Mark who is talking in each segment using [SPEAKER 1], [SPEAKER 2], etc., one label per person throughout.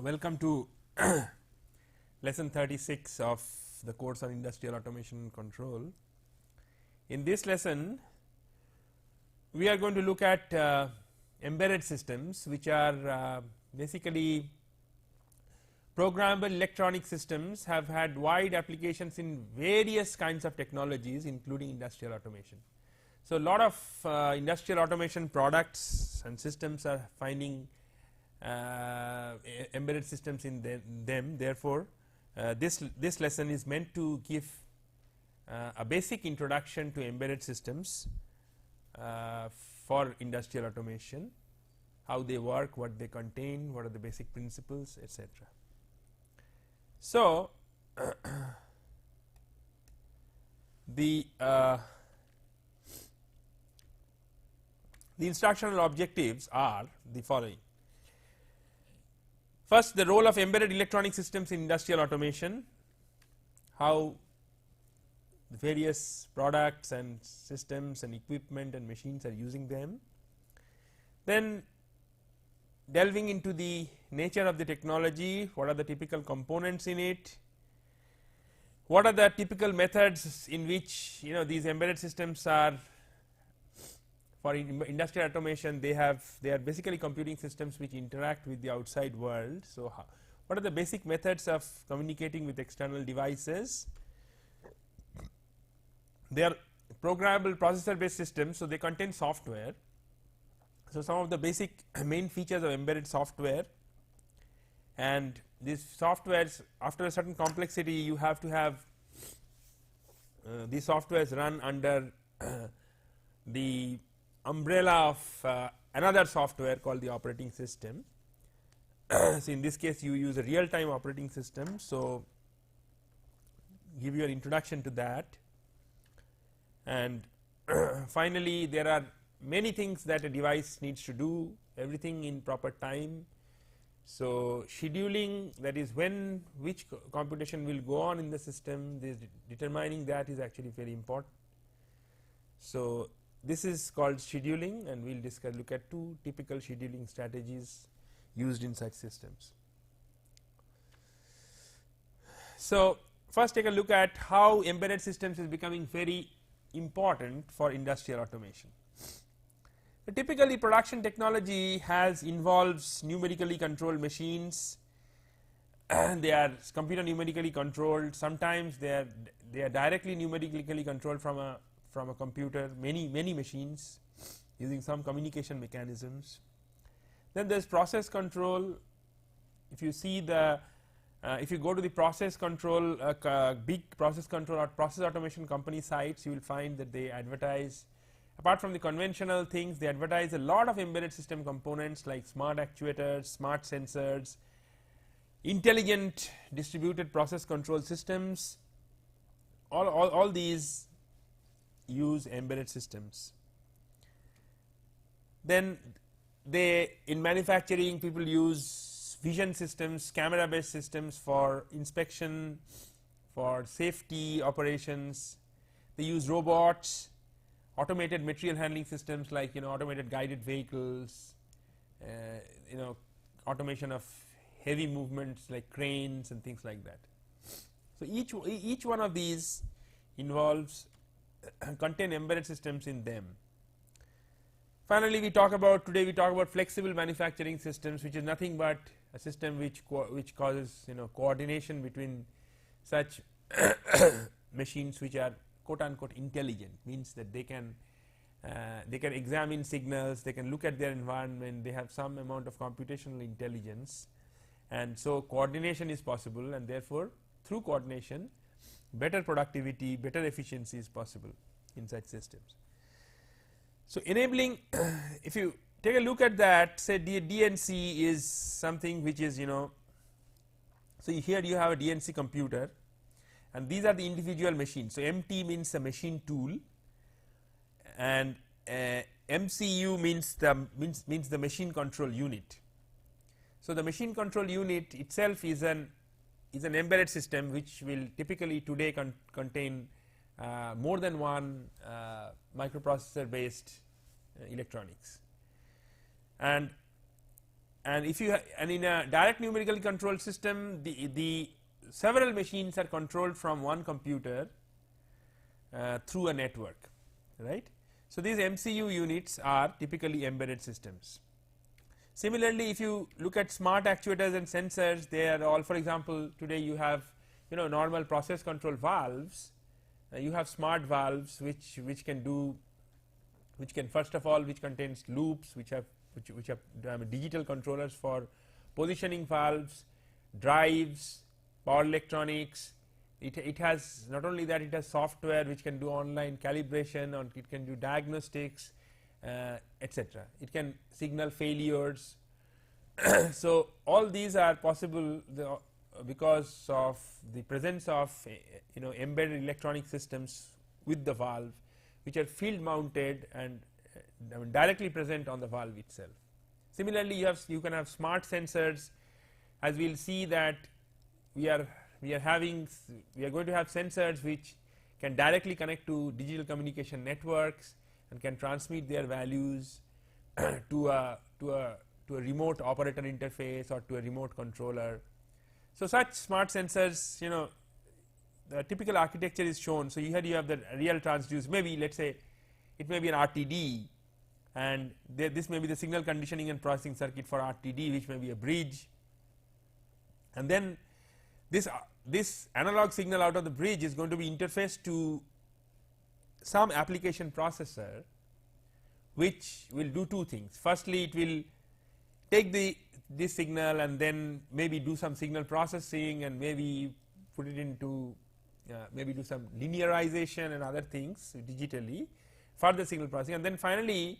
[SPEAKER 1] Welcome to lesson 36 of the course on industrial automation and control. In this lesson, we are going to look at embedded systems, which are basically programmable electronic systems, have had wide applications in various kinds of technologies, including industrial automation. So, a lot of industrial automation products and systems are finding embedded systems in them. Therefore, this lesson is meant to give a basic introduction to embedded systems for industrial automation, how they work, what they contain, what are the basic principles, etc. So, the instructional objectives are the following. First, the role of embedded electronic systems in industrial automation, how the various products and systems and equipment and machines are using them. Then delving into the nature of the technology, what are the typical components in it, what are the typical methods in which these embedded systems are. For industrial automation, they are basically computing systems which interact with the outside world. So, what are the basic methods of communicating with external devices? They are programmable processor based systems, so they contain software. So, some of the basic main features of embedded software, and these softwares, after a certain complexity, you have to have these softwares run under the umbrella of another software called the operating system. So, in this case you use a real time operating system. So, give you an introduction to that, and finally, there are many things that a device needs to do, everything in proper time. So, scheduling, that is when which computation will go on in the system, determining that is actually very important. So, this is called scheduling, and we will look at two typical scheduling strategies used in such systems. So, first take a look at how embedded systems is becoming very important for industrial automation. Typically, production technology involves numerically controlled machines, and they are computer numerically controlled. Sometimes they are directly numerically controlled from a computer, many machines using some communication mechanisms. Then there is process control. If you see if you go to the process control, big process control or process automation company sites, you will find that they advertise, apart from the conventional things, they advertise a lot of embedded system components like smart actuators, smart sensors, intelligent distributed process control systems. All these use embedded systems. Then in manufacturing, people use vision systems, camera based systems for inspection, for safety operations. They use robots, automated material handling systems like automated guided vehicles, automation of heavy movements like cranes and things like that. So, each one of these contain embedded systems in them. Finally, today we talk about flexible manufacturing systems, which is nothing but a system which causes coordination between such machines which are quote unquote intelligent, means that they can examine signals, they can look at their environment, they have some amount of computational intelligence, and so coordination is possible, and therefore through coordination better productivity, better efficiency is possible in such systems. So, enabling, if you take a look at that, say the DNC is something which is so here you have a DNC computer, and these are the individual machines. So, MT means the machine tool, and MCU means the machine control unit. So, the machine control unit itself is an embedded system which will typically today contain more than one microprocessor based electronics, and and if you and in a direct numerically controlled system, the several machines are controlled from one computer through a network, right. So these MCU units are typically embedded systems. Similarly, if you look at smart actuators and sensors, they are all, for example, today you have normal process control valves. You have smart valves which can first of all which contains loops, which have digital controllers for positioning valves, drives, power electronics. It has not only that, it has software which can do online calibration, or it can do diagnostics, etc. It can signal failures. So all these are possible because of the presence of embedded electronic systems with the valve, which are field mounted and directly present on the valve itself. Similarly, you can have smart sensors, as we will see that we are going to have sensors which can directly connect to digital communication networks and can transmit their values to a remote operator interface or to a remote controller. So such smart sensors, the typical architecture is shown. So here you have the real transducer, maybe let us say it may be an RTD, and this may be the signal conditioning and processing circuit for RTD, which may be a bridge, and then this analog signal out of the bridge is going to be interfaced to some application processor, which will do two things. Firstly, it will take this signal and then maybe do some signal processing and maybe put it into maybe do some linearization and other things digitally for the signal processing, and then finally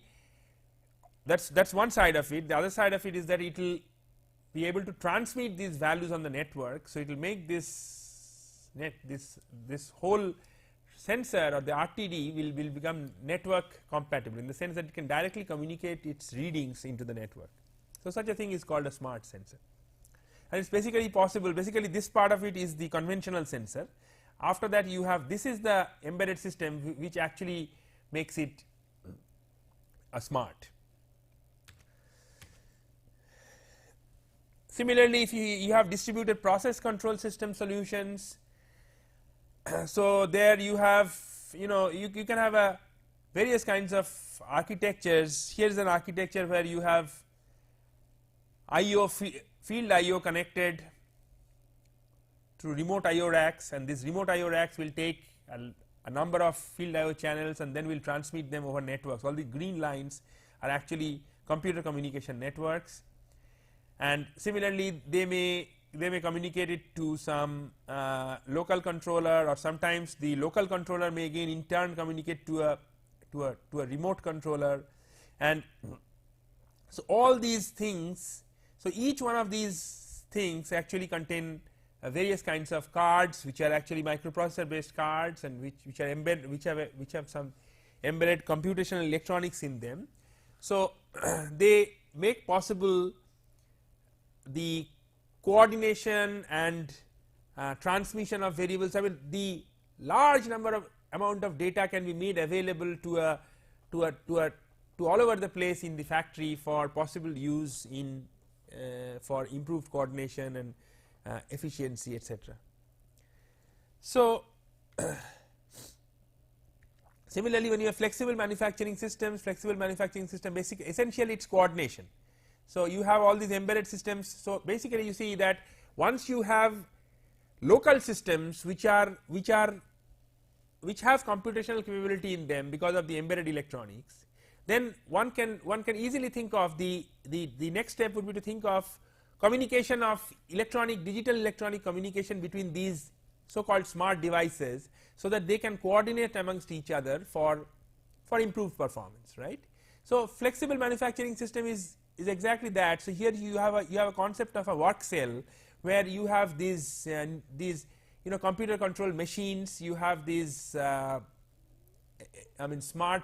[SPEAKER 1] that's one side of it. The other side of it is that it will be able to transmit these values on the network. So it will make this whole sensor or the RTD will become network compatible, in the sense that it can directly communicate its readings into the network. So such a thing is called a smart sensor, and it's basically possible. Basically, this part of it is the conventional sensor. After that, you have, this is the embedded system which actually makes it a smart. Similarly, if you have distributed process control system solutions, so there you have, you can have a various kinds of architectures. Here is an architecture where you have field IO connected to remote IO racks, and this remote IO racks will take a number of field IO channels and then will transmit them over networks. All the green lines are actually computer communication networks, and similarly they may communicate it to some local controller, or sometimes the local controller may again in turn communicate to a remote controller. And so all these things, so each one of these things actually contain various kinds of cards, which are actually microprocessor based cards, and which are embedded, which have some embedded computational electronics in them. So they make possible the coordination and transmission of variables. I mean, the large amount of data can be made available to all over the place in the factory for possible use in for improved coordination and efficiency, etc. So similarly, when you have flexible manufacturing systems, essentially it's coordination. So you have all these embedded systems. So basically you see that once you have local systems which have computational capability in them because of the embedded electronics, then one can easily think of the next step would be to think of communication of digital electronic communication between these so called smart devices, so that they can coordinate amongst each other for improved performance, right. So flexible manufacturing system is exactly that. So here you have a concept of a work cell where you have these computer controlled machines, you have these smart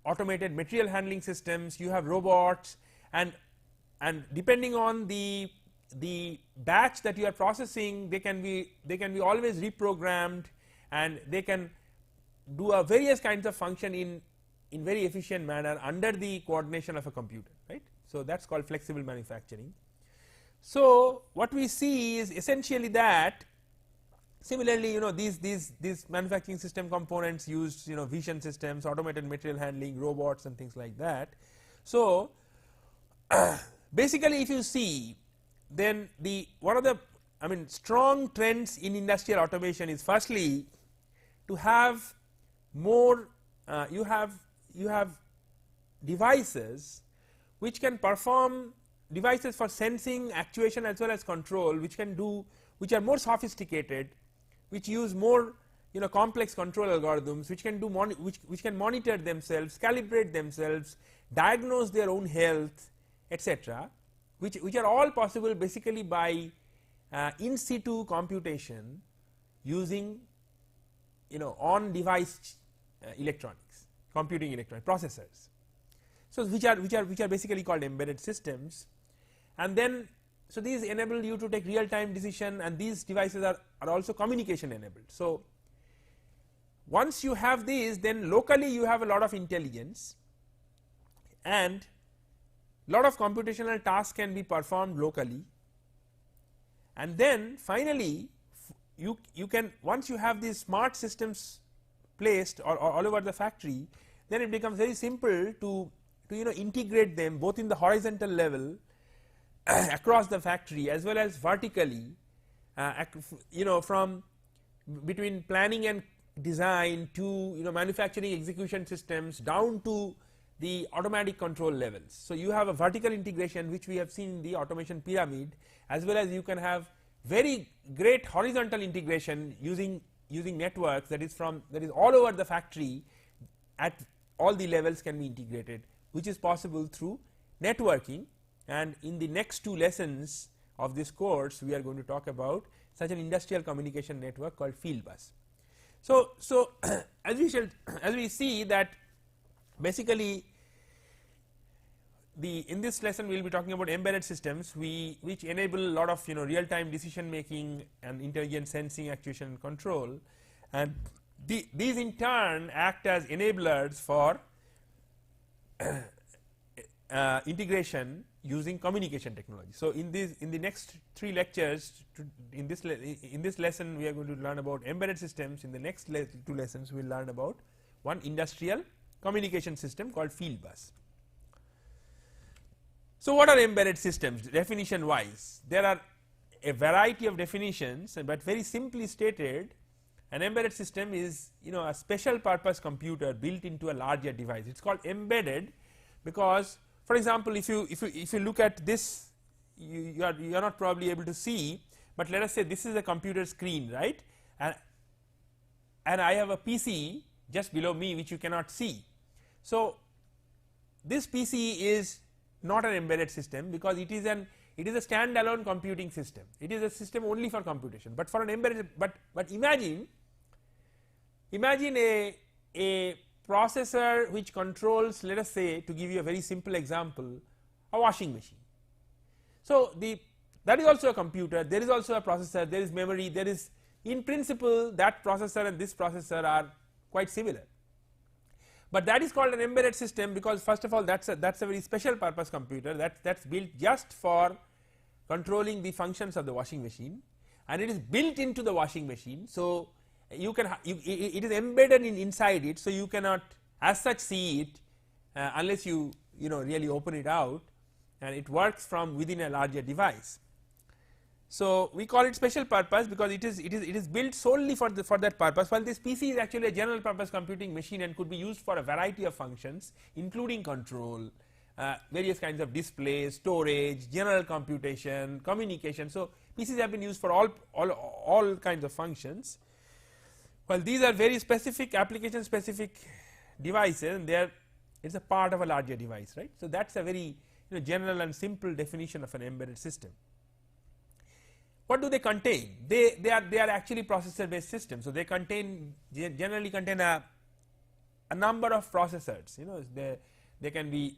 [SPEAKER 1] automated material handling systems, you have robots, and depending on the batch that you are processing, they can be always reprogrammed, and they can do various kinds of function in very efficient manner under the coordination of a computer, right. So, that is called flexible manufacturing. So, what we see is essentially that similarly, these manufacturing system components used vision systems, automated material handling, robots and things like that. So, basically if you see, then one of the strong trends in industrial automation is firstly to have more you have devices which can perform, devices for sensing, actuation as well as control, which are more sophisticated, which use more complex control algorithms, which can do which can monitor themselves, calibrate themselves, diagnose their own health, etc., which are all possible basically by in situ computation using on device electronics, computing electronic processors. So, which are basically called embedded systems, and then so these enable you to take real time decision, and these devices are also communication enabled. So, once you have these, then locally you have a lot of intelligence and lot of computational tasks can be performed locally, and then finally you can, once you have these smart systems placed or all over the factory, then it becomes very simple to integrate them both in the horizontal level across the factory as well as vertically, from between planning and design to manufacturing execution systems down to the automatic control levels. So, you have a vertical integration which we have seen in the automation pyramid, as well as you can have very great horizontal integration using networks that is all over the factory at all the levels can be integrated, which is possible through networking. And in the next two lessons of this course, we are going to talk about such an industrial communication network called field bus. So, as we see that basically in this lesson we will be talking about embedded systems which enable a lot of real time decision making and intelligent sensing, actuation and control, and these in turn act as enablers for integration using communication technology. So, in the next three lectures in this lesson we are going to learn about embedded systems. In the next two lessons we will learn about one industrial communication system called field bus. So, what are embedded systems definition wise? There are a variety of definitions, but very simply stated, an embedded system is a special purpose computer built into a larger device. It is called embedded because, for example, if you look at this, you are not probably able to see, but let us say this is a computer screen, right, and I have a PC just below me which you cannot see. So, this PC is not an embedded system because it is a standalone computing system. It is a system only for computation, but for an embedded, but imagine a processor which controls, let us say, to give you a very simple example, a washing machine. So, that is also a computer, there is also a processor, there is memory, there is, in principle, that processor and this processor are quite similar, but that is called an embedded system because first of all that's a very special purpose computer that's built just for controlling the functions of the washing machine, and it is built into the washing machine. So, it is embedded inside it, so you cannot as such see it unless you really open it out, and it works from within a larger device. So, we call it special purpose because it is built solely for that purpose, while this PC is actually a general purpose computing machine and could be used for a variety of functions including control, various kinds of displays, storage, general computation, communication. So, PCs have been used for all kinds of functions. Well, these are very specific application specific devices, and it is a part of a larger device, right. So, that is a very general and simple definition of an embedded system. What do they contain? They are actually processor based systems. So, they generally contain a number of processors. They can be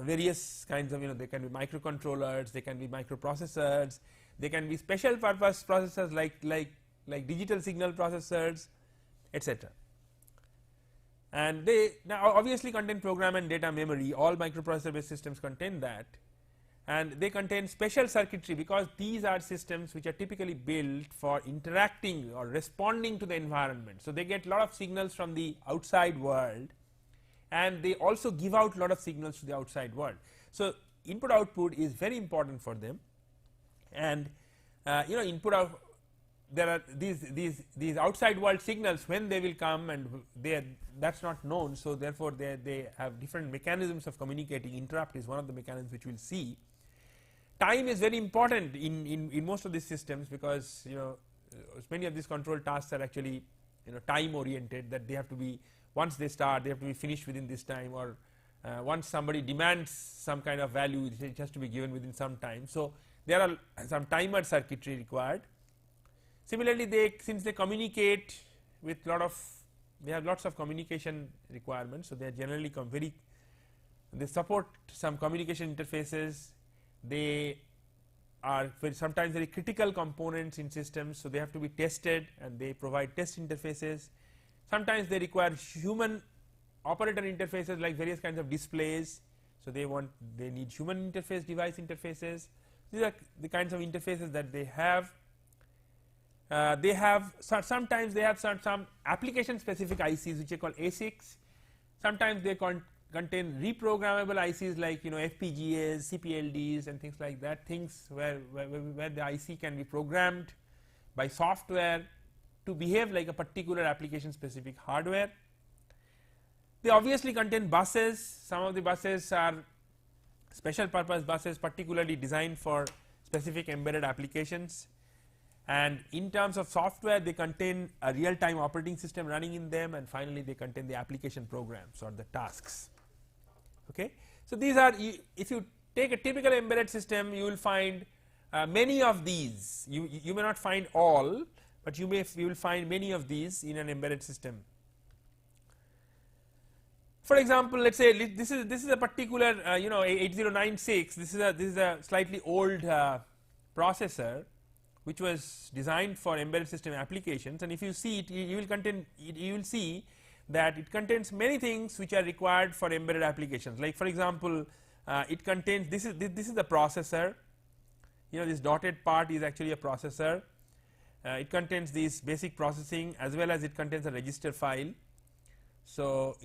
[SPEAKER 1] various kinds of they can be microcontrollers, they can be microprocessors, they can be special purpose processors like digital signal processors, etc. And they now obviously contain program and data memory. All microprocessor based systems contain that, and they contain special circuitry, because these are systems which are typically built for interacting or responding to the environment. So, they get lot of signals from the outside world, and they also give out lot of signals to the outside world. So, input output is very important for them, and input out, there are these outside world signals, when they will come, and that is not known. So, therefore, they have different mechanisms of communicating. Interrupt is one of the mechanisms which we will see. Time is very important in most of these systems, because many of these control tasks are actually time oriented, that they have to be, once they start, they have to be finished within this time, or once somebody demands some kind of value, it has to be given within some time. So, there are some timer circuitry required. Similarly, since they communicate with they have lots of communication requirements. So, they are generally they support some communication interfaces. They are sometimes very critical components in systems. So, they have to be tested, and they provide test interfaces. Sometimes they require human operator interfaces, like various kinds of displays. So, they need human interface, device interfaces. These are the kinds of interfaces that they have. Sometimes they have some application specific ICs, which are called ASICs. Sometimes they contain reprogrammable ICs, like FPGAs, CPLDs, and things like that. Things where the IC can be programmed by software to behave like a particular application specific hardware. They obviously contain buses. Some of the buses are special purpose buses, particularly designed for specific embedded applications. And in terms of software, they contain a real time operating system running in them, and finally, they contain the application programs or the tasks. Okay. So, these are, if you take a typical embedded system, you will find many of these. You may not find all, but you will find many of these in an embedded system. For example, let us say this is a particular 8096. This is a slightly old processor, which was designed for embedded system applications, and if you see it, you will see that it contains many things which are required for embedded applications. Like, for example, it contains this is the processor. This dotted part is actually a processor. It contains this basic processing, as well as it contains a register file. So,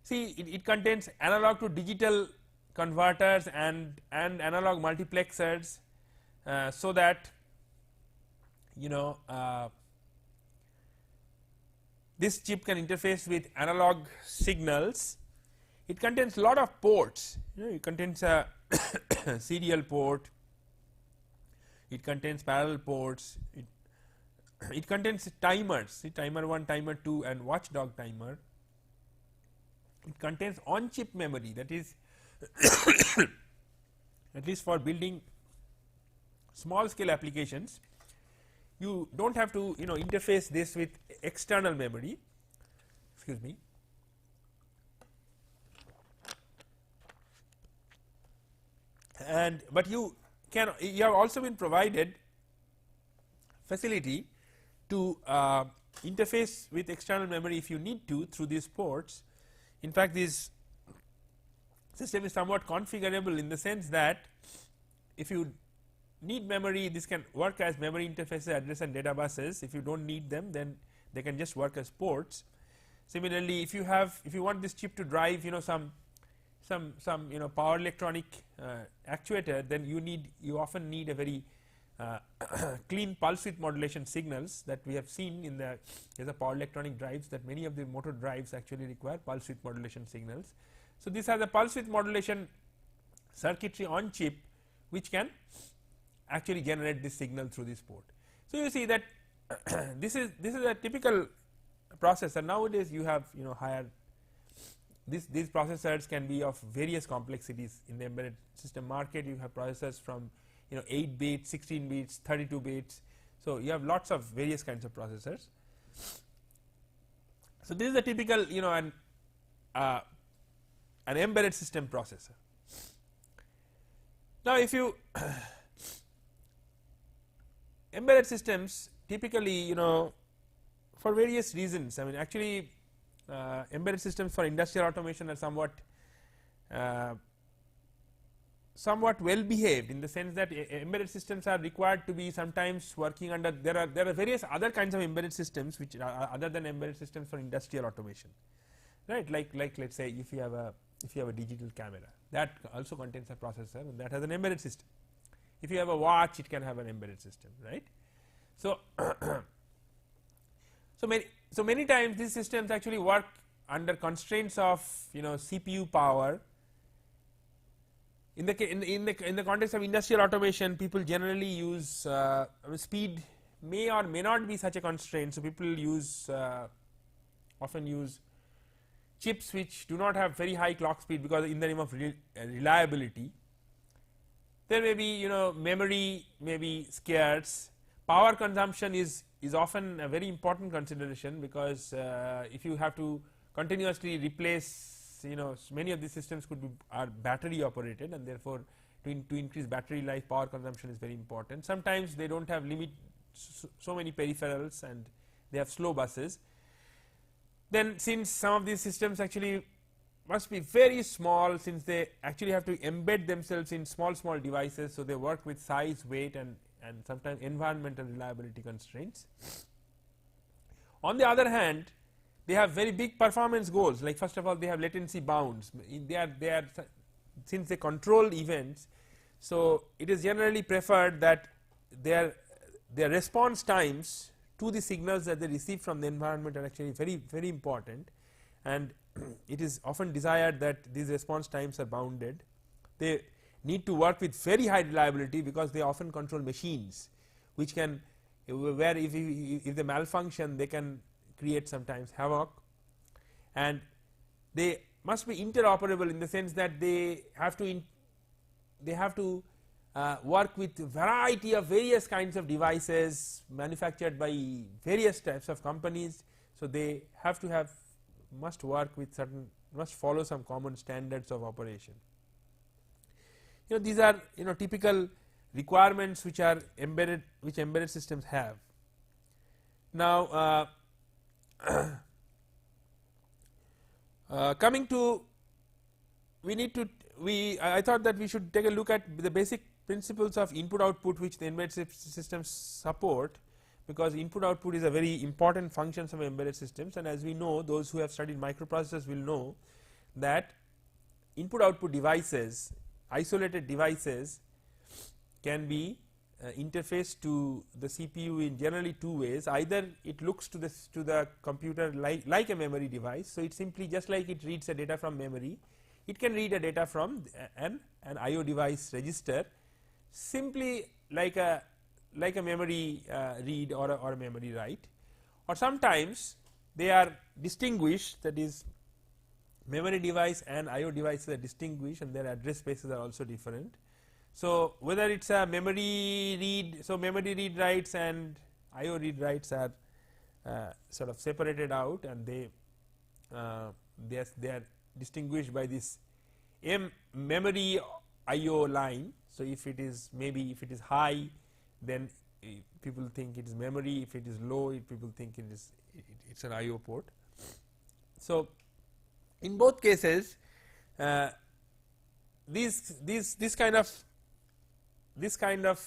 [SPEAKER 1] see, it contains analog to digital converters and analog multiplexers. So that this chip can interface with analog signals. It contains lot of ports. It contains a serial port, it contains parallel ports, it contains timers, see, timer 1, timer 2, and watchdog timer. It contains on chip memory, that is at least for building small scale applications, you do not have to interface this with external memory. Excuse me. But you have also been provided facility to interface with external memory if you need to through these ports. In fact, this system is somewhat configurable in the sense that if you need memory, this can work as memory interfaces, address and data buses. If you do not need them, then they can just work as ports. Similarly, if you want this chip to drive some power electronic actuator, then you often need a very clean pulse width modulation signals that we have seen in the power electronic drives, that many of the motor drives actually require pulse width modulation signals. So, this has a pulse width modulation circuitry on chip, which can actually generate this signal through this port. So, you see that this is a typical processor. Nowadays, you have higher, these processors can be of various complexities. In the embedded system market, you have processors from 8 bits, 16 bits, 32 bits. So, you have lots of various kinds of processors. So, this is a typical an embedded system processor. Now, if you embedded systems typically for various reasons, I mean actually embedded systems for industrial automation are somewhat somewhat well behaved, in the sense that embedded systems are required to be sometimes working under, there are various other kinds of embedded systems which are other than embedded systems for industrial automation, right, like let us say if you have a digital camera, that also contains a processor and that has an embedded system. If you have a watch, it can have an embedded system, right. So so many times these systems actually work under constraints of CPU power. In the context of industrial automation, people generally use speed may or may not be such a constraint. So people use often use chips which do not have very high clock speed, because in the name of reliability. There may be memory may be scarce. Power consumption is often a very important consideration, because if you have to continuously replace, many of these systems are battery operated, and therefore to increase battery life, power consumption is very important. Sometimes they do not have so many peripherals and they have slow buses. Then since some of these systems actually must be very small, since they actually have to embed themselves in small devices, so they work with size, weight and sometimes environmental reliability constraints. On the other hand, they have very big performance goals, like first of all they have latency bounds. They are since they control events, so it is generally preferred that their response times to the signals that they receive from the environment are actually very important, and it is often desired that these response times are bounded. They need to work with very high reliability, because they often control machines which can, where if they malfunction, they can create sometimes havoc, and they must be interoperable in the sense that they have to work with variety of various kinds of devices manufactured by various types of companies. So they must work with must follow some common standards of operation. These are typical requirements which embedded systems have. Now coming to, I thought that we should take a look at the basic principles of input output which the embedded systems support, because input output is a very important function of embedded systems, and as we know, those who have studied microprocessors will know that input output devices, isolated devices, can be interfaced to the CPU in generally two ways. Either it looks to the computer like a memory device, so it simply, just like it reads the data from memory, it can read a data from an IO device register, simply like a memory read or a memory write. Or sometimes they are distinguished, that is, memory device and IO devices are distinguished and their address spaces are also different. So whether it is a memory read, so memory read writes and IO read writes are sort of separated out, and they are distinguished by this memory IO line. So if it is high, then people think it is memory. If it is low, people think it's an IO port. So in both cases, this kind of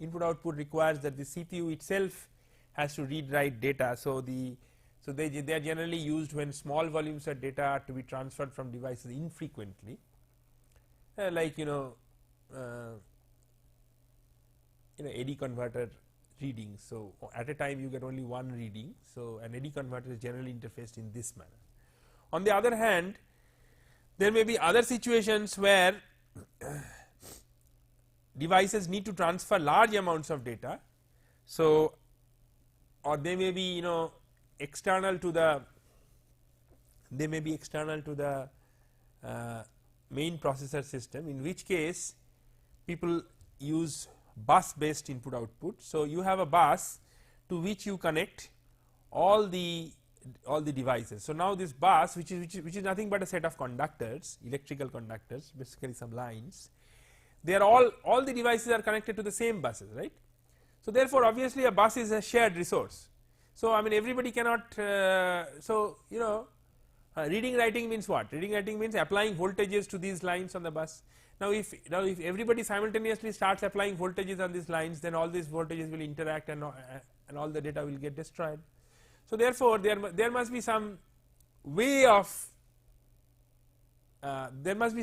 [SPEAKER 1] input output requires that the CPU itself has to read write data. So they are generally used when small volumes of data are to be transferred from devices infrequently, like AD converter readings. So at a time you get only one reading, so an AD converter is generally interfaced in this manner. On the other hand, there may be other situations where devices need to transfer large amounts of data, so, or they may be external to the main processor system, in which case people use bus based input output. So you have a bus to which you connect all the devices. So now this bus, which is nothing but a set of conductors, electrical conductors, basically some lines, they are all the devices are connected to the same buses, right. So therefore obviously a bus is a shared resource. So I mean everybody cannot, Reading writing means what? Reading writing means applying voltages to these lines on the bus. Now if everybody simultaneously starts applying voltages on these lines, then all these voltages will interact and all the data will get destroyed. So therefore there must be some way of there must be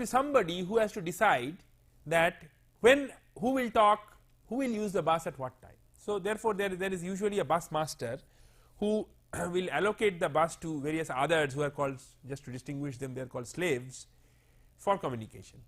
[SPEAKER 1] somebody who has to decide that who will talk, who will use the bus at what time. So therefore there is usually a bus master who will allocate the bus to various others who are called, just to distinguish them, they are called slaves for communication.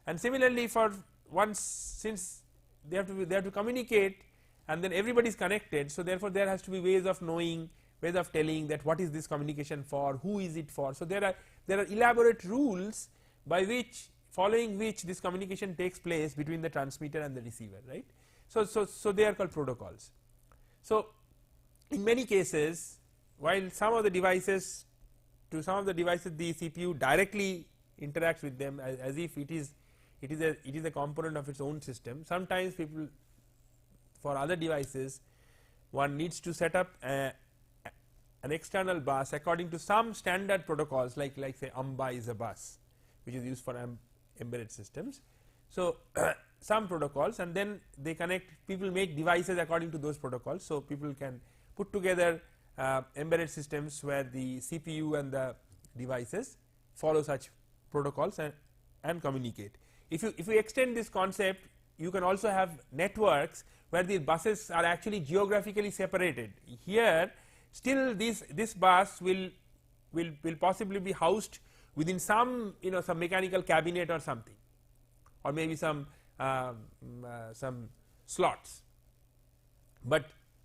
[SPEAKER 1] And similarly for once, since they have to communicate and then everybody is connected, so therefore there has to be ways of knowing, ways of telling that what is this communication for, who is it for. So there are elaborate rules by which, following which this communication takes place between the transmitter and the receiver, right. So they are called protocols. So in many cases, while some of the devices the CPU directly interacts with them as if it is a component of its own system. Sometimes people, for other devices, one needs to set up an external bus according to some standard protocols, like say AMBA is a bus which is used for embedded systems. So some protocols, and then they connect, people make devices according to those protocols. So people can put together embedded systems where the CPU and the devices follow such protocols and communicate. If you extend this concept, you can also have networks where the buses are actually geographically separated. Here still this bus will possibly be housed within some some mechanical cabinet or something, or maybe some slots. But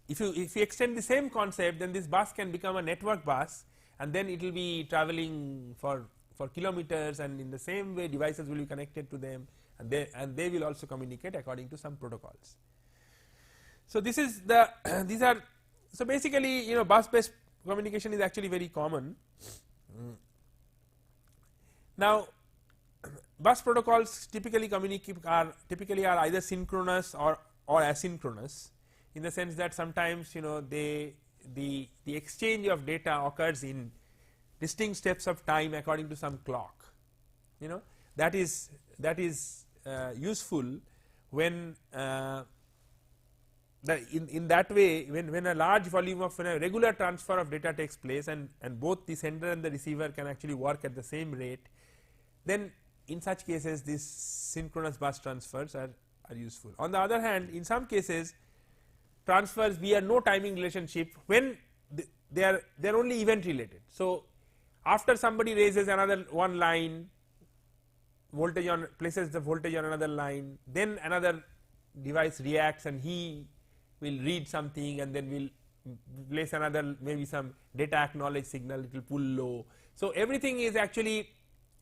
[SPEAKER 1] if you extend the same concept, then this bus can become a network bus, and then it will be traveling for kilometers, and in the same way devices will be connected to them, and they will also communicate according to some protocols. So this is the these are, so basically bus based communication is actually very common. Now bus protocols typically are either synchronous or asynchronous, in the sense that sometimes the exchange of data occurs in distinct steps of time according to some clock. That is useful when in that way, when a large volume of, when a regular transfer of data takes place and both the sender and the receiver can actually work at the same rate, then in such cases these synchronous bus transfers are useful. On the other hand, in some cases transfers via no timing relationship, when they are only event related. So after somebody raises another one line, places the voltage on another line, then another device reacts and he will read something and then will place another, maybe some data acknowledge signal, it will pull low. So everything is actually,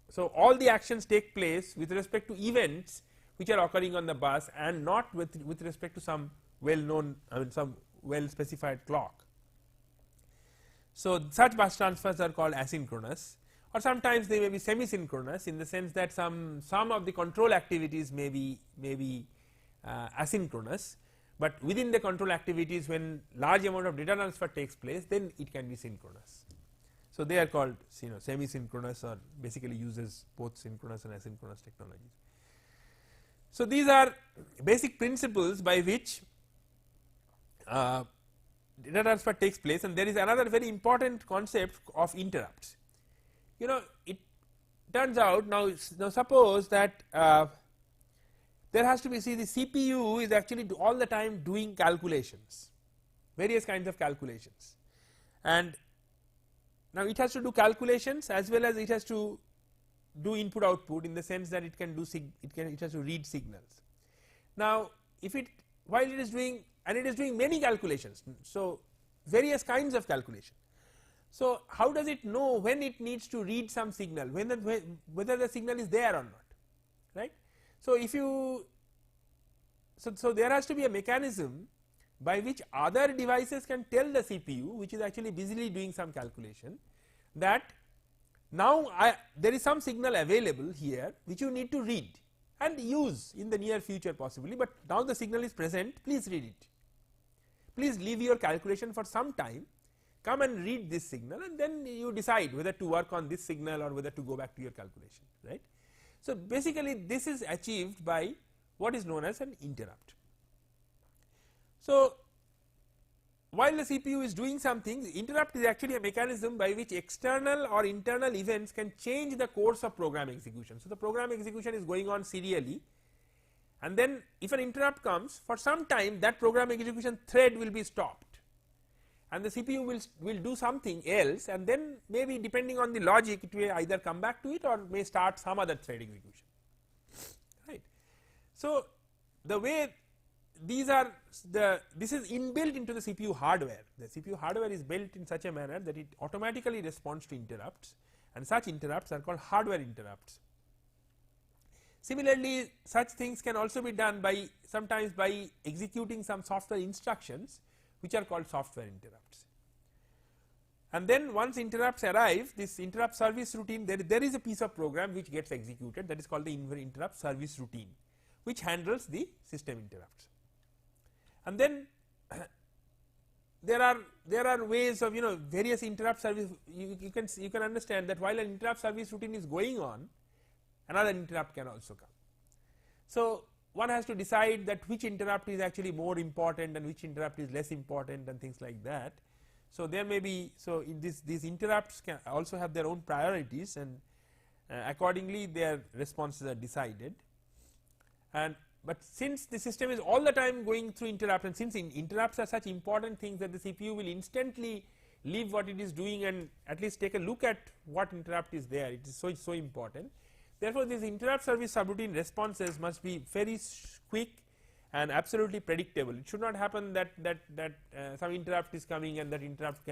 [SPEAKER 1] so all the actions take place with respect to events which are occurring on the bus, and not with respect to some well known, some well specified clock. So such bus transfers are called asynchronous, or sometimes they may be semi-synchronous, in the sense that some of the control activities may be asynchronous, but within the control activities, when large amount of data transfer takes place, then it can be synchronous. So they are called semi-synchronous, or basically uses both synchronous and asynchronous technologies. So these are basic principles by which data transfer takes place, and there is another very important concept of interrupts. It turns out, now suppose that there has to be, the CPU is actually all the time doing calculations, various kinds of calculations, and now it has to do calculations as well as it has to do input output, in the sense that it can do it has to read signals. Now while it is doing, and it is doing many calculations, so various kinds of calculation. So how does it know when it needs to read some signal, whether the signal is there or not, right? So so there has to be a mechanism by which other devices can tell the CPU, which is actually busily doing some calculation, that now there is some signal available here which you need to read and use in the near future possibly, but now the signal is present, please read it. Please leave your calculation for some time, come and read this signal, and then you decide whether to work on this signal or whether to go back to your calculation, right. So, basically this is achieved by what is known as an interrupt. So, while the CPU is doing something, the interrupt is actually a mechanism by which external or internal events can change the course of program execution. So, the program execution is going on serially, and then if an interrupt comes, for some time that program execution thread will be stopped, and the CPU will do something else, and then maybe depending on the logic it will either come back to it or may start some other thread execution, right. So, the way these are this is inbuilt into the CPU hardware. The CPU hardware is built in such a manner that it automatically responds to interrupts, and such interrupts are called hardware interrupts. Similarly, such things can also be done by sometimes by executing some software instructions which are called software interrupts. And then once interrupts arrive, this interrupt service routine, there is a piece of program which gets executed, that is called the interrupt service routine, which handles the system interrupts. And then there are ways of various interrupt service. You can understand that while an interrupt service routine is going on, another interrupt can also come. So, one has to decide that which interrupt is actually more important and which interrupt is less important and things like that. So, there may be, so in these interrupts can also have their own priorities, and accordingly their responses are decided. And but since the system is all the time going through interrupts, and since interrupts are such important things that the CPU will instantly leave what it is doing and at least take a look at what interrupt is there, it is so important. Therefore, these interrupt service subroutine responses must be very quick and absolutely predictable. It should not happen that some interrupt is coming and that interrupt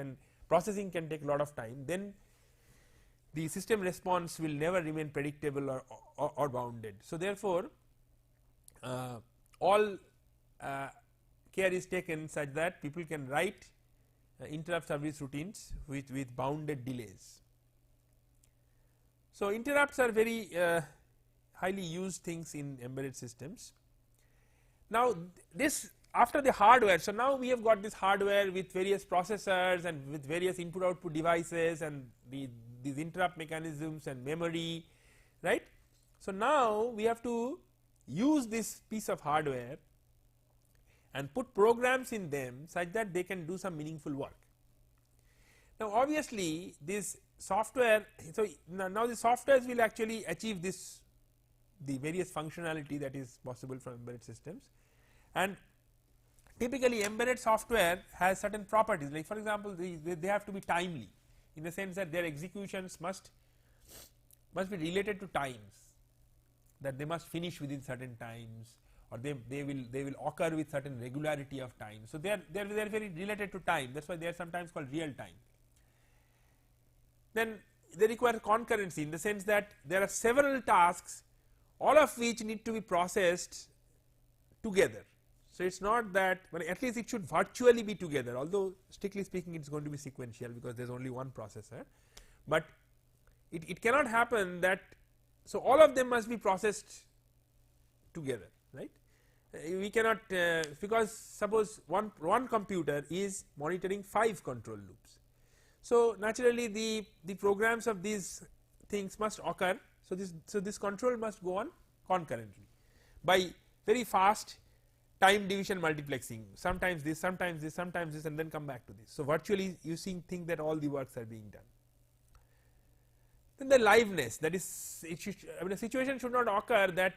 [SPEAKER 1] processing can take a lot of time. Then the system response will never remain predictable or bounded. So, therefore, all care is taken such that people can write interrupt service routines with bounded delays. So, interrupts are very highly used things in embedded systems. Now, this after the hardware, so now we have got this hardware with various processors and with various input output devices and these interrupt mechanisms and memory, right. So, now we have to use this piece of hardware and put programs in them such that they can do some meaningful work. Now, obviously this software, so now the softwares will actually achieve the various functionality that is possible from embedded systems, and typically embedded software has certain properties, like for example they have to be timely, in the sense that their executions must be related to times, that they must finish within certain times, or they will occur with certain regularity of time. So, they are very related to time, that is why they are sometimes called real time. Then they require concurrency, in the sense that there are several tasks, all of which need to be processed together. So, it is not that, well, at least it should virtually be together, although strictly speaking it is going to be sequential because there is only one processor, but it cannot happen that, so all of them must be processed together, right. We cannot because suppose one computer is monitoring 5 control loops. So, naturally the programs of these things must occur. So, this control must go on concurrently by very fast time division multiplexing, sometimes this, sometimes this, sometimes this, and then come back to this. So, virtually you think that all the works are being done. Then the liveness, that is, a situation should not occur that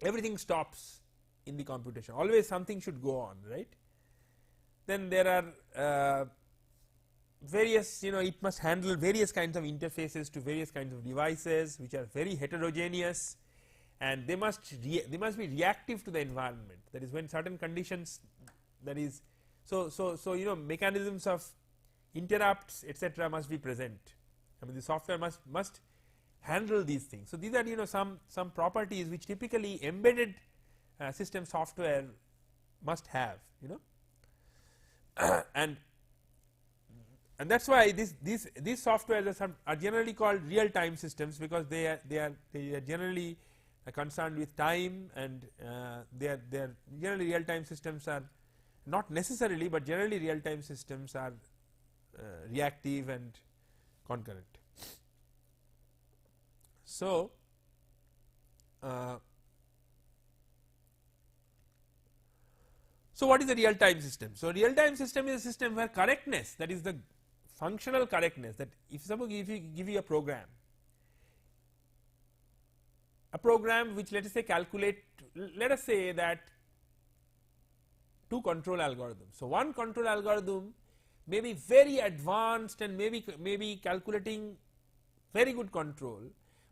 [SPEAKER 1] everything stops in the computation, always something should go on, right. Then there are various, it must handle various kinds of interfaces to various kinds of devices which are very heterogeneous, and they must be reactive to the environment, that is when certain conditions, that is, so mechanisms of interrupts etc. must be present. I mean the software must handle these things. So, these are some properties which typically embedded system software must have, and that is why these softwares are generally called real time systems, because they are generally concerned with time, and they are generally real time systems are not necessarily, but generally real time systems are reactive and concurrent. So, so what is a real time system? So, real time system is a system where correctness, that is the functional correctness, that if suppose if you give you a program which let us say calculate, let us say that 2 control algorithms. So, one control algorithm may be very advanced and maybe calculating very good control,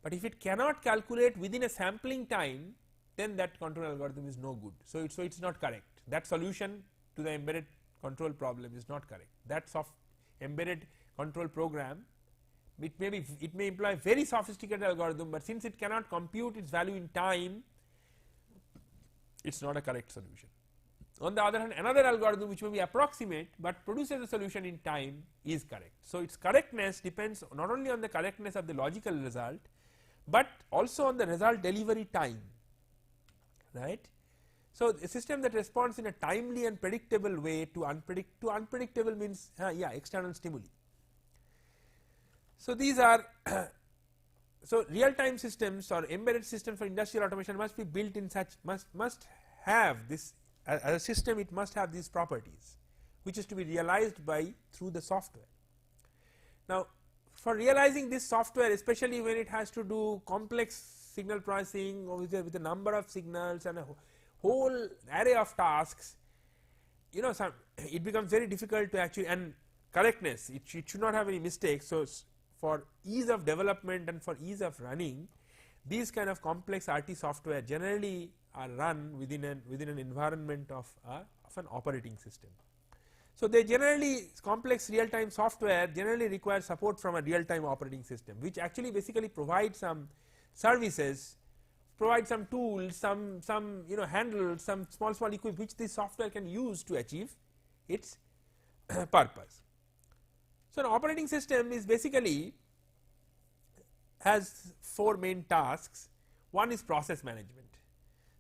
[SPEAKER 1] but if it cannot calculate within a sampling time, then that control algorithm is no good. So, it is not correct. That solution to the embedded control problem is not correct. That embedded control program, it may employ very sophisticated algorithm, but since it cannot compute its value in time, it is not a correct solution. On the other hand, another algorithm which may be approximate but produces a solution in time is correct. So, its correctness depends not only on the correctness of the logical result, but also on the result delivery time, right. So, a system that responds in a timely and predictable way to unpredictable means external stimuli. So, these are so real time systems or embedded systems for industrial automation must be built in such must have this as a system, it must have these properties which is to be realized by through the software. Now, for realizing this software, especially when it has to do complex signal processing or with a number of signals and a whole array of tasks, it becomes very difficult to actually, and correctness, it should not have any mistakes. So, for ease of development and for ease of running, these kind of complex RT software generally are run within an environment of an operating system. So, they generally complex real time software generally require support from a real time operating system, which actually basically provides some services, provide some tools, some handles, some small equipment which this software can use to achieve its purpose. So, an operating system is basically has 4 main tasks. One is process management.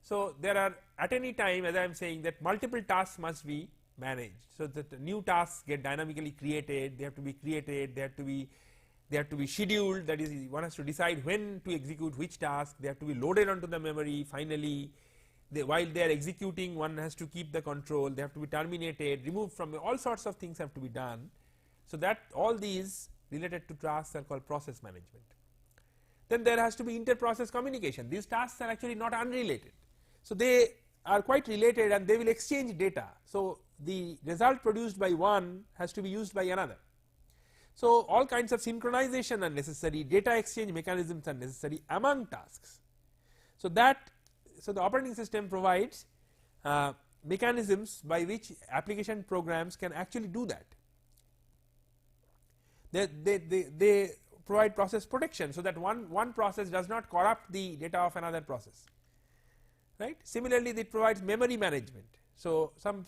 [SPEAKER 1] So, there are at any time, as I am saying, that multiple tasks must be managed. So, that new tasks get dynamically created, they have to be created, they have to be scheduled, that is one has to decide when to execute which task, they have to be loaded onto the memory. Finally, while they are executing, one has to keep the control, they have to be terminated, removed from, all sorts of things have to be done. So, that all these related to tasks are called process management. Then there has to be inter-process communication. These tasks are actually not unrelated. So, they are quite related and they will exchange data. So, the result produced by one has to be used by another. So, all kinds of synchronization are necessary, data exchange mechanisms are necessary among tasks. So, the operating system provides mechanisms by which application programs can actually do that. They provide process protection, so that one process does not corrupt the data of another process, right. Similarly, it provides memory management. So, some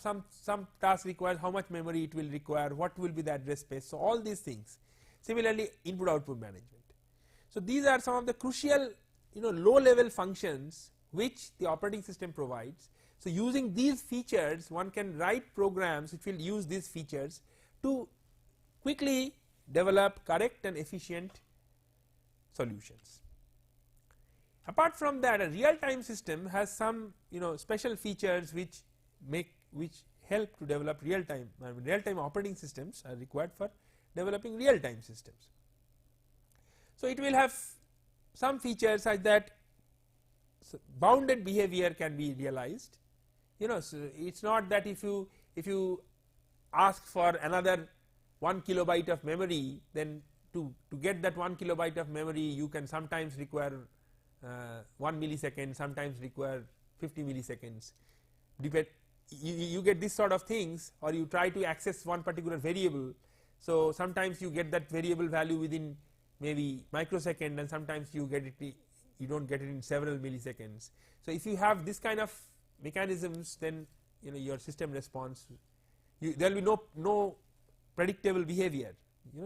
[SPEAKER 1] task requires how much memory it will require, what will be the address space. So, all these things. Similarly, input output management. So, these are some of the crucial low level functions which the operating system provides. So, using these features, one can write programs which will use these features to quickly develop correct and efficient solutions. Apart from that, a real time system has some special features which help to develop real time operating systems are required for developing real time systems. So, it will have some features such that bounded behavior can be realized. So it is not that if you ask for another 1 kilobyte of memory, then to get that 1 kilobyte of memory you can sometimes require 1 millisecond, sometimes require 50 milliseconds. You get this sort of things, or you try to access one particular variable. So, sometimes you get that variable value within maybe microsecond, and sometimes you get it, you do not get it in several milliseconds. So, if you have this kind of mechanisms, then your system response, there will be no predictable behavior.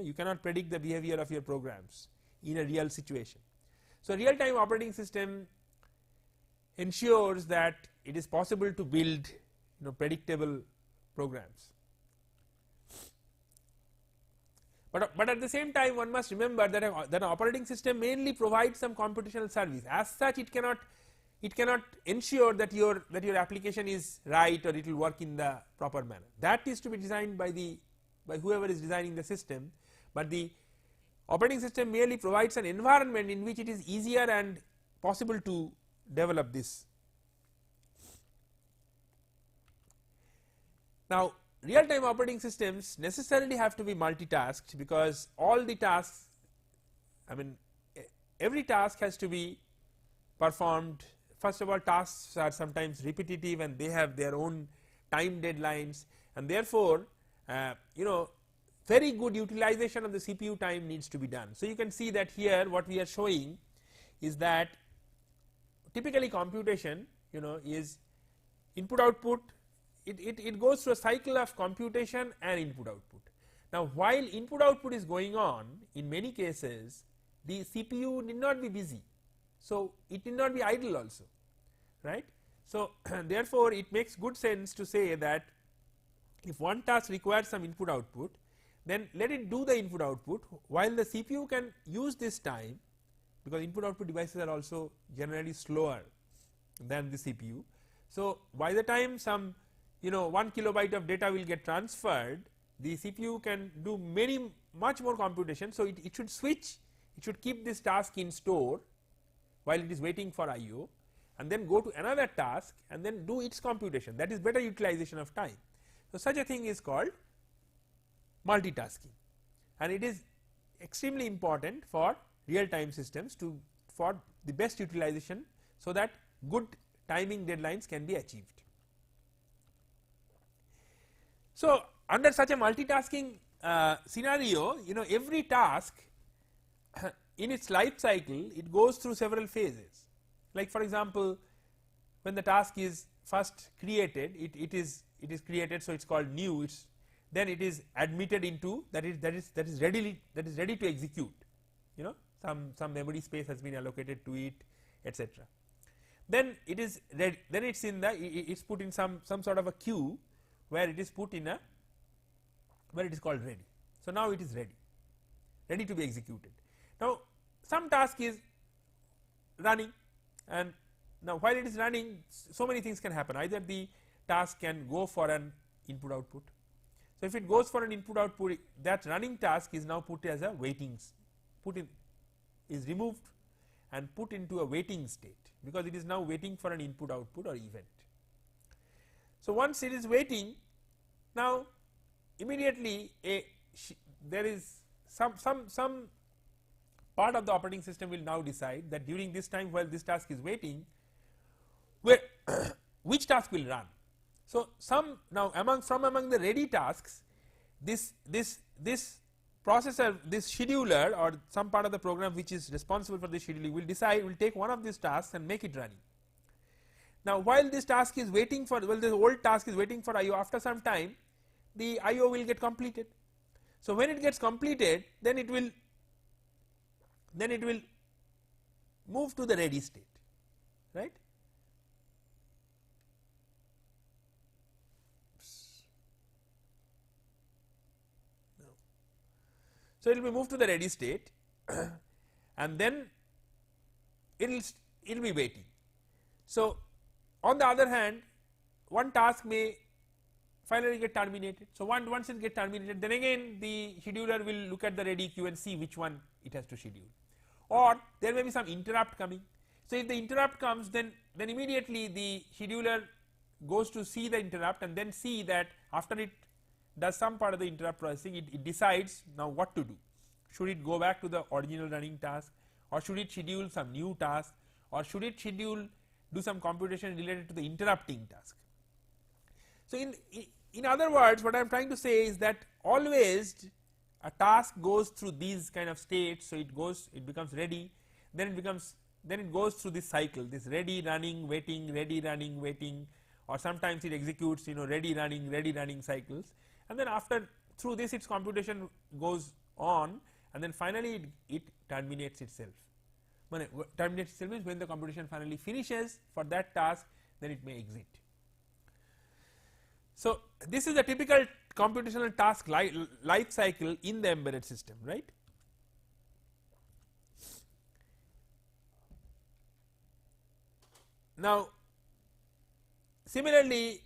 [SPEAKER 1] You cannot predict the behavior of your programs in a real situation. So, real time operating system ensures that it is possible to build predictable programs. but at the same time one must remember that that an operating system mainly provides some computational service. As such, it cannot ensure that your application is right or it will work in the proper manner. That is to be designed by whoever is designing the system, but the operating system merely provides an environment in which it is easier and possible to develop this. Now, real time operating systems necessarily have to be multitasked, because all the tasks, I mean every task has to be performed. First of all, tasks are sometimes repetitive and they have their own time deadlines, and therefore very good utilization of the CPU time needs to be done. So you can see that here what we are showing is that typically computation is input output. It goes through a cycle of computation and input output. Now, while input output is going on, in many cases the CPU need not be busy, so it need not be idle also, right. So therefore it makes good sense to say that if one task requires some input output, then let it do the input output while the CPU can use this time, because input output devices are also generally slower than the CPU. So by the time some 1 kilobyte of data will get transferred, the CPU can do much more computation. So it should switch, it should keep this task in store while it is waiting for IO, and then go to another task and then do its computation. That is better utilization of time. So such a thing is called multitasking, and it is extremely important for real time systems for the best utilization, so that good timing deadlines can be achieved. So under such a multitasking scenario, every task in its life cycle, it goes through several phases. Like for example, when the task is first created, it is created, so it is called new. Then it is admitted into that is ready to execute. Some memory space has been allocated to it, etc. Then it is ready, then it's put in some sort of a queue where it is put in where it is called ready. So now it is ready to be executed. Now some task is running, and now while it is running, so many things can happen. Either the task can go for an input output. So if it goes for an input output, that running task is now put as a is removed and put into a waiting state, because it is now waiting for an input output or event. So once it is waiting, now immediately there is some part of the operating system will now decide that during this time while this task is waiting, which task will run. So now among the ready tasks, this processor, this scheduler, or some part of the program which is responsible for the scheduling will take one of these tasks and make it running. Now while this task is waiting for, the old task is waiting for IO, after some time the IO will get completed. So when it gets completed, then it will move to the ready state, right. So it will be moved to the ready state and then it will be waiting. So on the other hand, one task may finally get terminated. So once it gets terminated, then again the scheduler will look at the ready queue and see which one it has to schedule, or there may be some interrupt coming. So if the interrupt comes, then immediately the scheduler goes to see the interrupt and then see that after it does some part of the interrupt processing, it decides now what to do. Should it go back to the original running task, or should it schedule some new task, or should it do some computation related to the interrupting task. So in other words, what I am trying to say is that always a task goes through these kind of states. So it becomes ready, then it goes through this cycle, this ready, running, waiting, ready, running, waiting, or sometimes it executes ready, running cycles, and then through this its computation goes on, and then finally it terminates itself. When terminates itself means when the computation finally finishes for that task, then it may exit. So, this is a typical computational task life cycle in the embedded system, right. Now, similarly,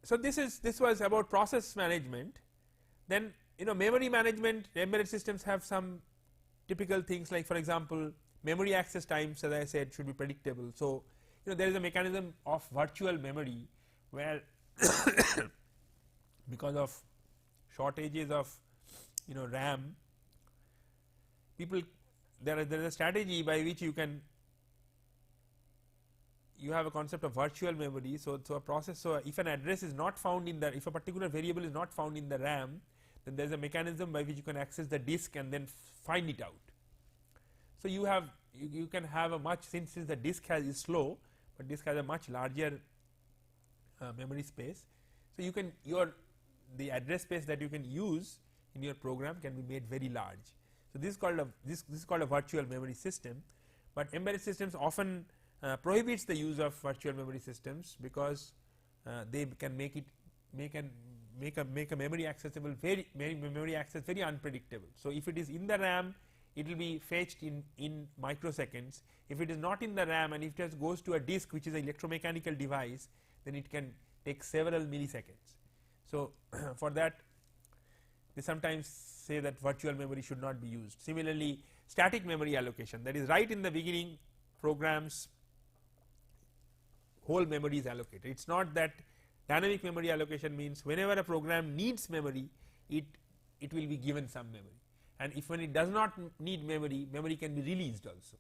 [SPEAKER 1] so this was about process management. Then memory management, embedded systems have some typical things like, for example, memory access times, as I said, should be predictable. So, there is a mechanism of virtual memory where because of shortages of RAM, people there is a strategy by which you have a concept of virtual memory. So, a process, so if an address is not found in the, if a particular variable is not found in the RAM, then there is a mechanism by which you can access the disk and then find it out. So, you can have a much, since the disk is slow, but disk has a much larger memory space. So, you can the address space that you can use in your program can be made very large. So, this is called a virtual memory system, but embedded systems often prohibits the use of virtual memory systems because they can make a memory accessible memory access very unpredictable. So, if it is in the RAM, it will be fetched in microseconds. If it is not in the RAM and if it just goes to a disk, which is an electromechanical device, then it can take several milliseconds. So, for that they sometimes say that virtual memory should not be used. Similarly, static memory allocation, that is right in the beginning programs whole memory is allocated. It is not that dynamic memory allocation means whenever a program needs memory, it will be given some memory, and if when it does not need memory, memory can be released also.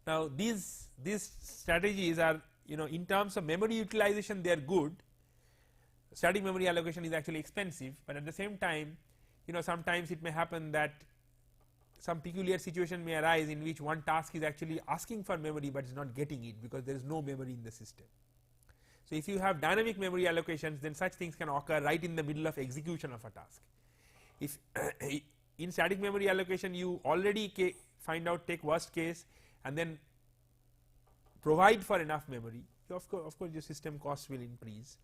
[SPEAKER 1] Now, these strategies are in terms of memory utilization they are good. Static memory allocation is actually expensive, but at the same time sometimes it may happen that some peculiar situation may arise in which one task is actually asking for memory but is not getting it because there is no memory in the system. So, if you have dynamic memory allocations, then such things can occur right in the middle of execution of a task. If in static memory allocation you already take worst case and then provide for enough memory, of course your system costs will increase.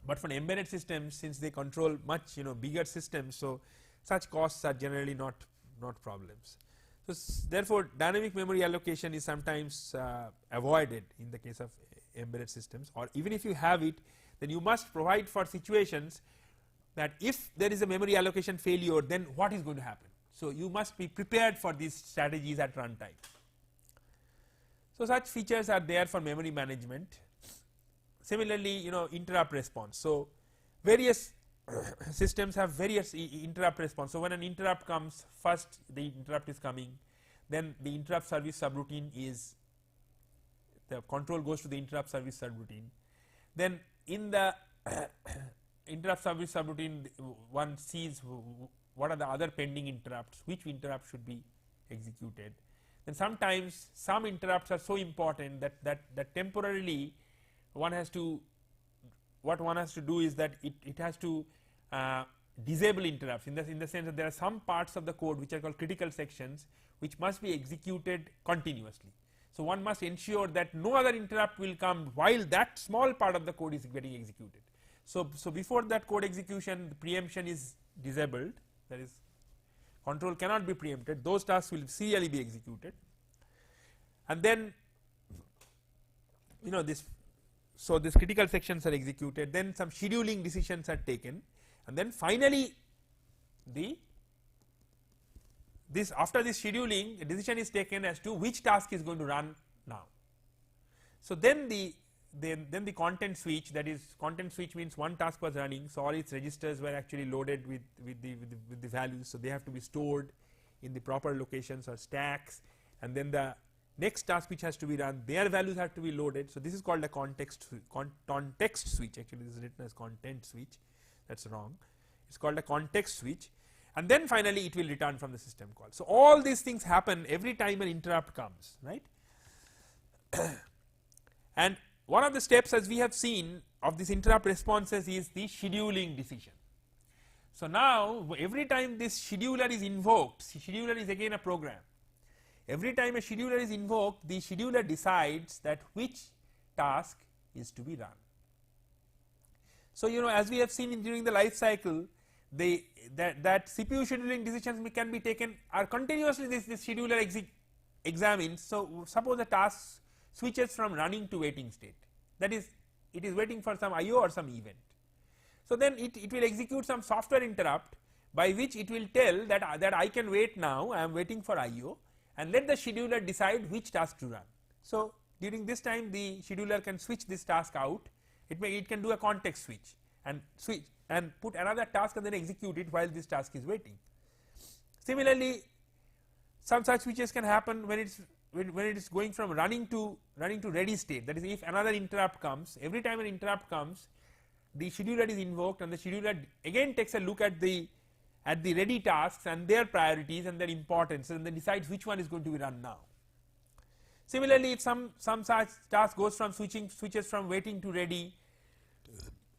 [SPEAKER 1] But for embedded systems, since they control much bigger systems, so such costs are generally not problems. So, therefore, dynamic memory allocation is sometimes avoided in the case of embedded systems, or even if you have it, then you must provide for situations that if there is a memory allocation failure, then what is going to happen. So, you must be prepared for these strategies at runtime. So, such features are there for memory management. Similarly, interrupt response. So, various systems have various interrupt response. So, when an interrupt comes, first the interrupt is coming, then the interrupt service subroutine is, the control goes to the interrupt service subroutine. Then in the interrupt service subroutine, one sees what are the other pending interrupts, which interrupt should be executed. Then sometimes some interrupts are so important that temporarily one has to, what one has to do is that it has to disable interrupts in the sense that there are some parts of the code which are called critical sections which must be executed continuously. So, one must ensure that no other interrupt will come while that small part of the code is getting executed. So, before that code execution, the preemption is disabled, that is control cannot be preempted, those tasks will serially be executed, and then this. So, these critical sections are executed, then some scheduling decisions are taken, and then finally after this scheduling, a decision is taken as to which task is going to run now. So, then the content switch, that is content switch means one task was running, so all its registers were actually loaded with the values. So, they have to be stored in the proper locations or stacks, and then the next task which has to be run, their values have to be loaded. So, this is called a context switch, actually this is written as content switch, that is wrong, it is called a context switch, and then finally it will return from the system call. So, all these things happen every time an interrupt comes, right. And one of the steps, as we have seen, of this interrupt responses is the scheduling decision. So, now every time this scheduler is invoked, scheduler is again a program. Every time a scheduler is invoked, the scheduler decides that which task is to be run. So, as we have seen during the life cycle, that CPU scheduling decisions can be taken are continuously this scheduler examines. So, suppose a task switches from running to waiting state, that is, it is waiting for some IO or some event. So, then it will execute some software interrupt by which it will tell that I can wait now, I am waiting for IO, and let the scheduler decide which task to run. So, during this time the scheduler can switch this task out, it can do a context switch and put another task and then execute it while this task is waiting. Similarly, some such switches can happen when it is going from running to ready state, that is, if another interrupt comes, every time an interrupt comes, the scheduler is invoked and the scheduler again takes a look at the ready tasks and their priorities and their importance, and then decides which one is going to be run now. Similarly, if some such task goes from switches from waiting to ready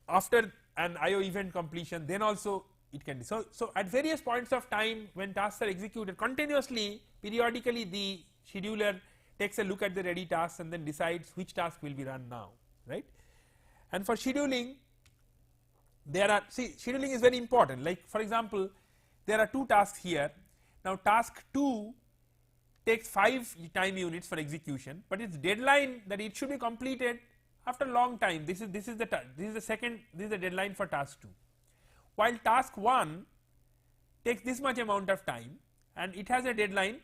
[SPEAKER 1] after an IO event completion, then also it can be. So at various points of time when tasks are executed continuously, periodically the scheduler takes a look at the ready tasks and then decides which task will be run now, right. And for scheduling, scheduling is very important. Like, for example, there are two tasks here. Now, task 2 takes 5 time units for execution, but its deadline that it should be completed after a long time. This is the deadline for task 2, while task 1 takes this much amount of time and it has a deadline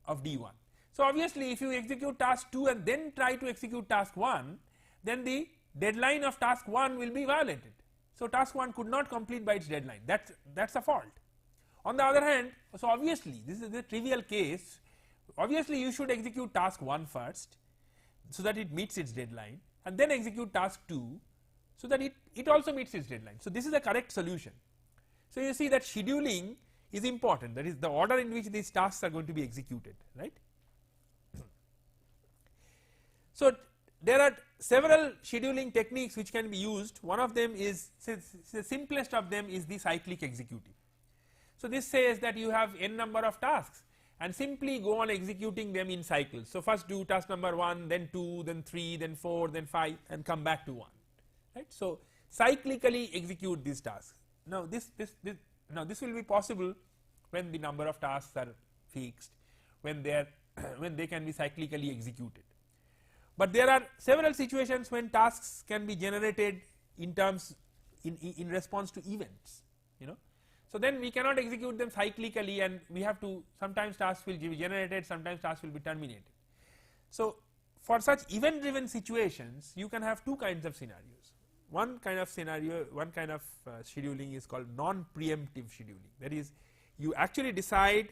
[SPEAKER 1] of D1. So, obviously, if you execute task 2 and then try to execute task 1, then the deadline of task 1 will be violated. So, task 1 could not complete by its deadline, that's a fault. On the other hand, so obviously this is a trivial case, obviously you should execute task 1 first so that it meets its deadline, and then execute task 2 so that it also meets its deadline. So, this is the correct solution. So, you see that scheduling is important, that is the order in which these tasks are going to be executed, right. So, there are several scheduling techniques which can be used. One of them is, the simplest of them is the cyclic executive. So, this says that you have n number of tasks and simply go on executing them in cycles. So, first do task number 1, then 2, then 3, then 4, then 5, and come back to 1, right. So, cyclically execute these tasks. Now, this will be possible when the number of tasks are fixed, when they can be cyclically executed. But there are several situations when tasks can be generated in response to events, So, then we cannot execute them cyclically, and we have to, sometimes tasks will be generated, sometimes tasks will be terminated. So, for such event driven situations, you can have two kinds of scenarios. One kind of scheduling is called non preemptive scheduling, that is, you actually decide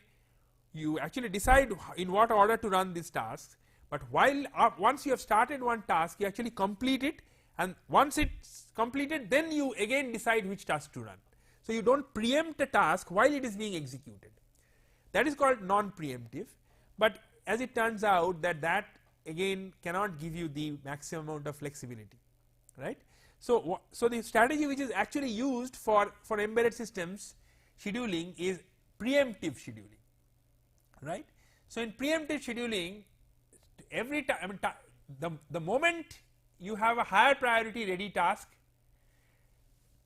[SPEAKER 1] in what order to run these tasks, but once you have started one task, you actually complete it, and once it's completed, then you again decide which task to run. So, you do not preempt a task while it is being executed, that is called non preemptive, but as it turns out that again cannot give you the maximum amount of flexibility, right. So, the strategy which is actually used for embedded systems scheduling is preemptive scheduling, right. So, in preemptive scheduling, every time, the moment you have a higher priority ready task,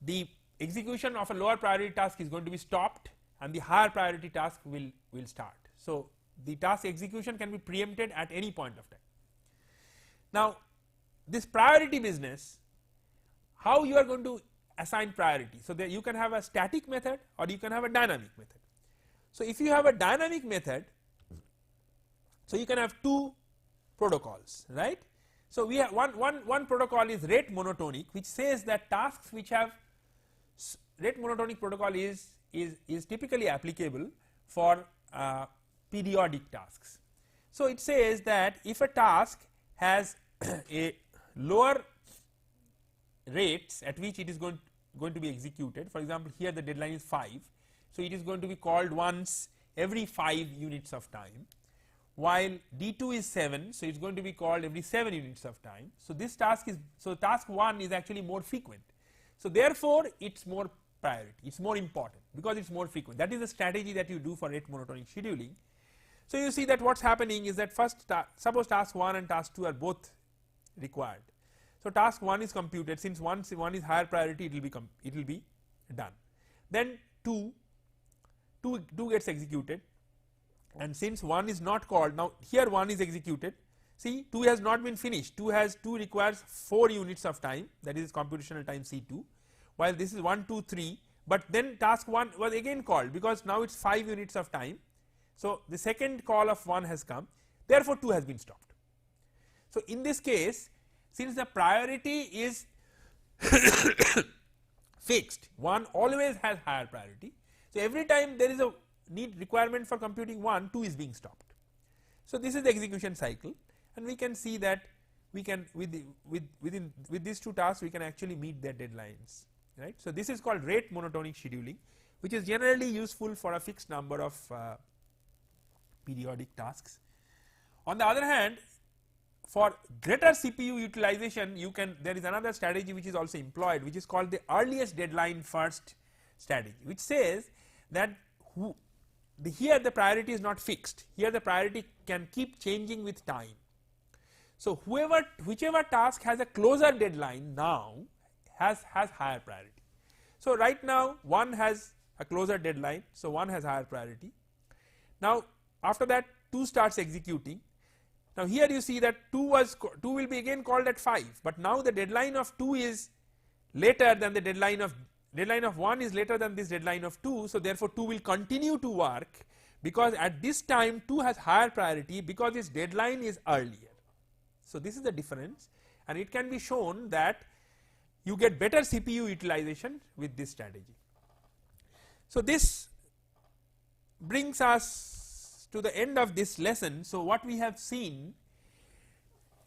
[SPEAKER 1] the execution of a lower priority task is going to be stopped and the higher priority task will start. So, the task execution can be preempted at any point of time. Now, this priority business, how you are going to assign priority. So, you can have a static method or you can have a dynamic method. So, if you have a dynamic method, so you can have two protocols, right. So, we have one protocol is rate monotonic, which says that tasks which have rate monotonic protocol is typically applicable for periodic tasks. So, it says that if a task has a lower rates at which it is going to be executed, for example, here the deadline is 5. So, it is going to be called once every 5 units of time, while D2 is 7. So, it is going to be called every 7 units of time. So, this task is, so task 1 is actually more frequent. So, therefore, it is more priority, it is more important because it is more frequent. That is the strategy that you do for rate monotonic scheduling. So, you see that what is happening is that first suppose task 1 and task 2 are both required. So task 1 is computed, since one is higher priority, it will be done. Then 2 gets executed, and since 1 is not called, now here 1 is executed. See, 2 has not been finished, 2 requires 4 units of time, that is computational time C2, while this is 1, 2, 3, but then task 1 was again called, because now it is 5 units of time. So the second call of 1 has come, therefore 2 has been stopped. So in this case, since the priority is fixed, 1 always has higher priority, so every time there is a requirement for computing 1, 2 is being stopped. So this is the execution cycle, and we can see that we can with these 2 tasks we can actually meet their deadlines, right. So this is called rate monotonic scheduling, which is generally useful for a fixed number of periodic tasks. On the other hand, for greater CPU utilization, there is another strategy which is also employed, which is called the earliest deadline first strategy, which says that here the priority is not fixed, here the priority can keep changing with time. So whichever task has a closer deadline now has higher priority. So right now 1 has a closer deadline, so 1 has higher priority. Now after that 2 starts executing. Now here you see that 2 will be again called at 5, but now the deadline of 2 is later than the deadline of 1 is later than this deadline of 2, so therefore 2 will continue to work, because at this time 2 has higher priority because its deadline is earlier. So this is the difference, and it can be shown that you get better CPU utilization with this strategy. So this brings us to the end of this lesson. So what we have seen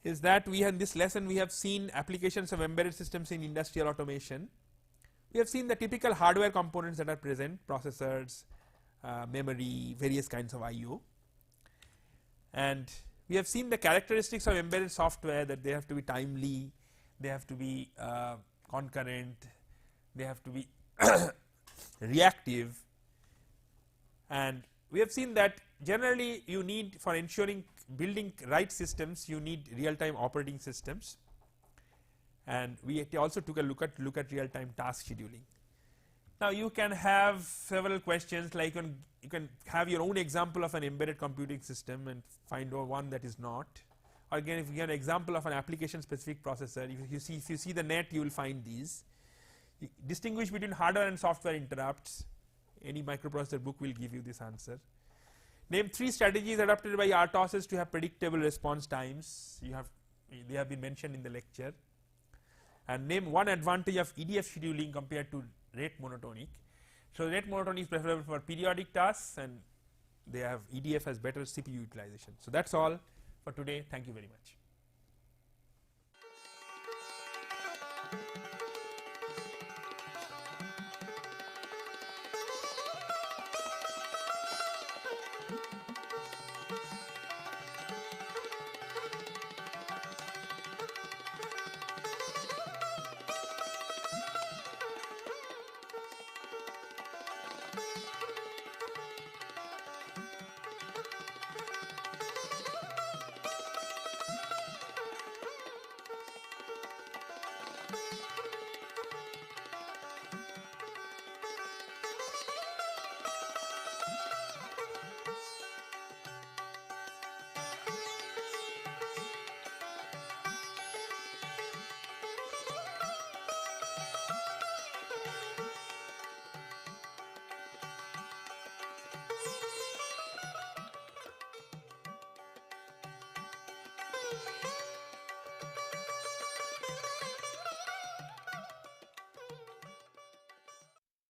[SPEAKER 1] is that in this lesson we have seen applications of embedded systems in industrial automation. We have seen the typical hardware components that are present, processors, memory, various kinds of I/O, and we have seen the characteristics of embedded software, that they have to be timely, they have to be concurrent, they have to be reactive, and we have seen that generally you need, for ensuring building right systems, you need real-time operating systems, and we also took a look at real-time task scheduling. Now you can have several questions, like you can have your own example of an embedded computing system and find one that is not, or again if you get an example of an application specific processor, if you see the net, you will find these. You distinguish between hardware and software interrupts. Any microprocessor book will give you this answer. Name 3 strategies adopted by RTOSs to have predictable response times. They have been mentioned in the lecture. And name 1 advantage of EDF scheduling compared to rate monotonic. So rate monotonic is preferable for periodic tasks, and EDF has better CPU utilization. So that's all for today. Thank you very much.